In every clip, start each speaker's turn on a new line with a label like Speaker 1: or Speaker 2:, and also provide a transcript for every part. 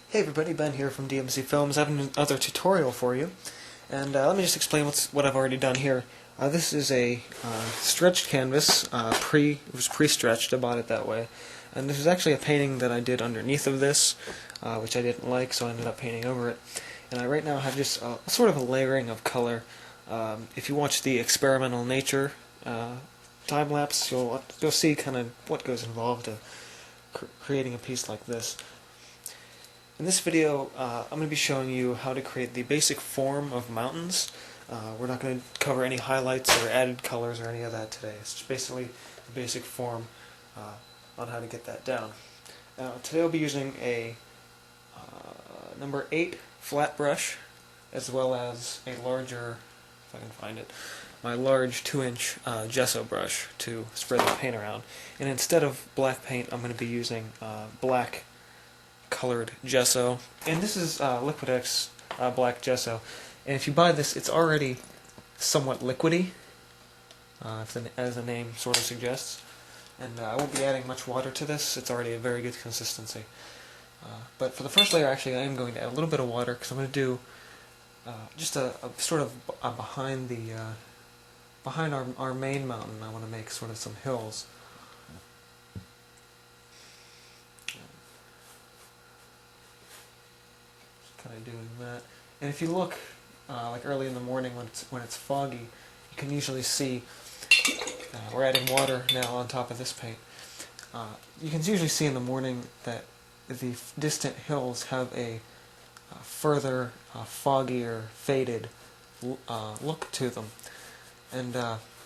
Speaker 1: Hey everybody, Ben here from DMC Films. I have another tutorial for you, and let me just explain what I've already done here. This is a stretched canvas, it was pre-stretched. I bought it that way, and this is actually a painting that I did underneath of this, which I didn't like, so I ended up painting over it. And I right now have just sort of a layering of color. If you watch the experimental nature time lapse, you'll see kind of what goes involved to creating a piece like this. In this video, I'm going to be showing you how to create the basic form of mountains. We're not going to cover any highlights or added colors or any of that today. It's just basically the basic form on how to get that down. Today I'll be using a number 8 flat brush, as well as a larger, if I can find it, my large 2-inch gesso brush to spread the paint around. And instead of black paint, I'm going to be using black colored gesso, and this is Liquid X black gesso. And if you buy this, it's already somewhat liquidy, as the name sort of suggests. And I won't be adding much water to this. It's already a very good consistency. But for the first layer, actually, I am going to add a little bit of water because I'm going to do just a sort of behind our main mountain. I want to make sort of some hills. Kind of doing that, and if you look like early in the morning when it's foggy, you can usually see we're adding water now on top of this paint. You can usually see in the morning that the distant hills have a further foggier, faded look to them, and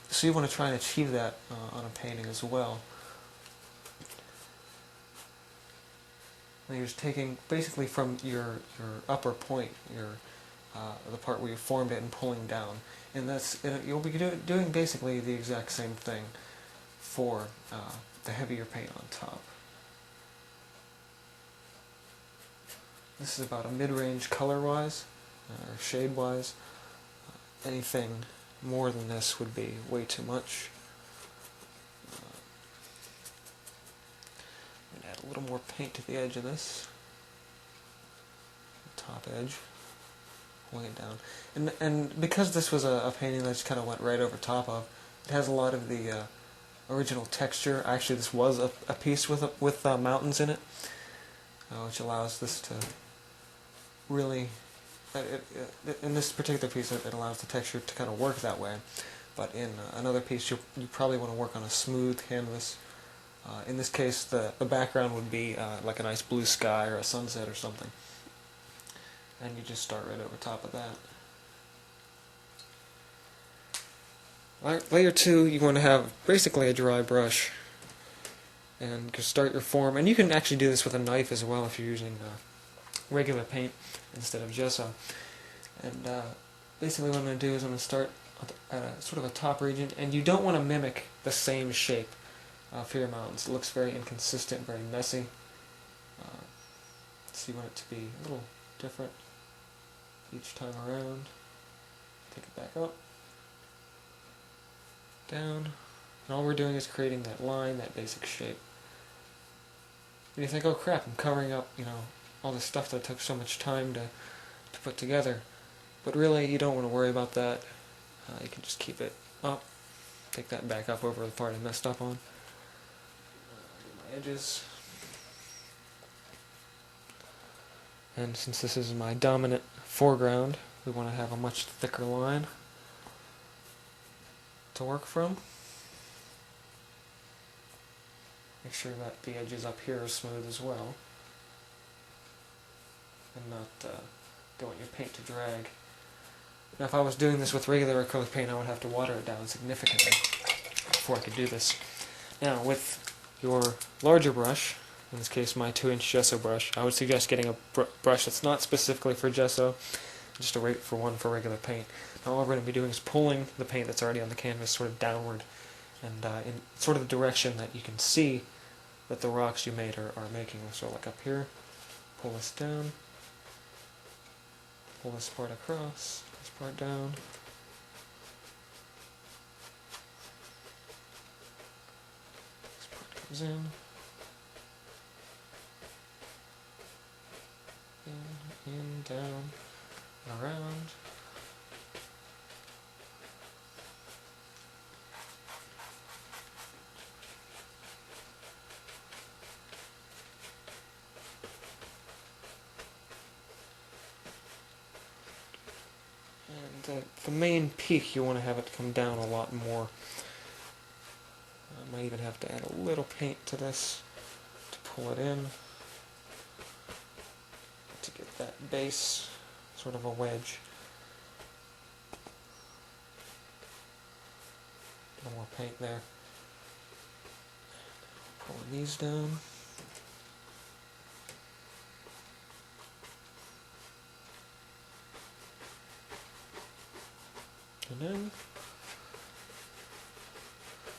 Speaker 1: so you want to try and achieve that on a painting as well. And you're just taking basically from your upper point, the part where you formed it, and pulling down, and you'll be doing basically the exact same thing for the heavier paint on top. This is about a mid-range color-wise, or shade-wise. Anything more than this would be way too much. Add a little more paint to the edge of this, top edge, pulling it down. And because this was a painting that just kind of went right over top of, it has a lot of the original texture. Actually, this was a piece with mountains in it, which allows this to really, in this particular piece, it allows the texture to kind of work that way. But in another piece, you probably want to work on a smooth canvas. In this case, the background would be like a nice blue sky or a sunset or something. And you just start right over top of that. Layer 2, you want to have basically a dry brush. And just start your form. And you can actually do this with a knife as well if you're using regular paint instead of gesso. And basically what I'm going to do is I'm going to start at a sort of a top region. And you don't want to mimic the same shape for your mountains. It looks very inconsistent, very messy. So you want it to be a little different each time around. Take it back up, down, and all we're doing is creating that line, that basic shape. And you think, oh crap, I'm covering up, all this stuff that took so much time to put together. But really, you don't want to worry about that. You can just keep it up, take that back up over the part I messed up on. Edges, and since this is my dominant foreground, we want to have a much thicker line to work from. Make sure that the edges up here are smooth as well, and not don't want your paint to drag. Now if I was doing this with regular acrylic paint, I would have to water it down significantly before I could do this. Now with your larger brush, in this case my 2-inch gesso brush, I would suggest getting a brush that's not specifically for gesso, just one for regular paint. Now all we're going to be doing is pulling the paint that's already on the canvas sort of downward, and in sort of the direction that you can see that the rocks you made are making. So like up here, pull this down, pull this part across, this part down. In. in, down, around. And the main peak, you want to have it come down a lot more. I might even have to add a little paint to this to pull it in, to get that base, sort of a wedge. A little more paint there. Pulling these down. And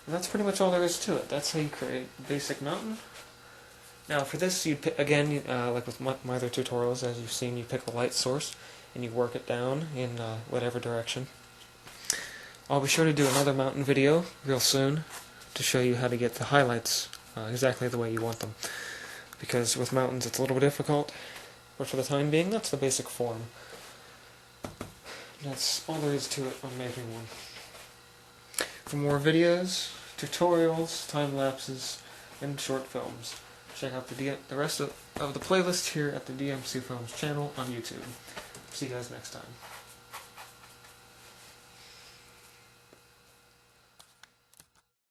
Speaker 1: that's pretty much all there is to it. That's how you create a basic mountain. Now for this, you again, like with my other tutorials, as you've seen, you pick a light source and you work it down in whatever direction. I'll be sure to do another mountain video real soon to show you how to get the highlights exactly the way you want them. Because with mountains it's a little bit difficult, but for the time being, that's the basic form. That's all there is to it on making one. For more videos, tutorials, time-lapses, and short films, check out the rest of the playlist here at the DMC Films channel on YouTube. See you guys next time.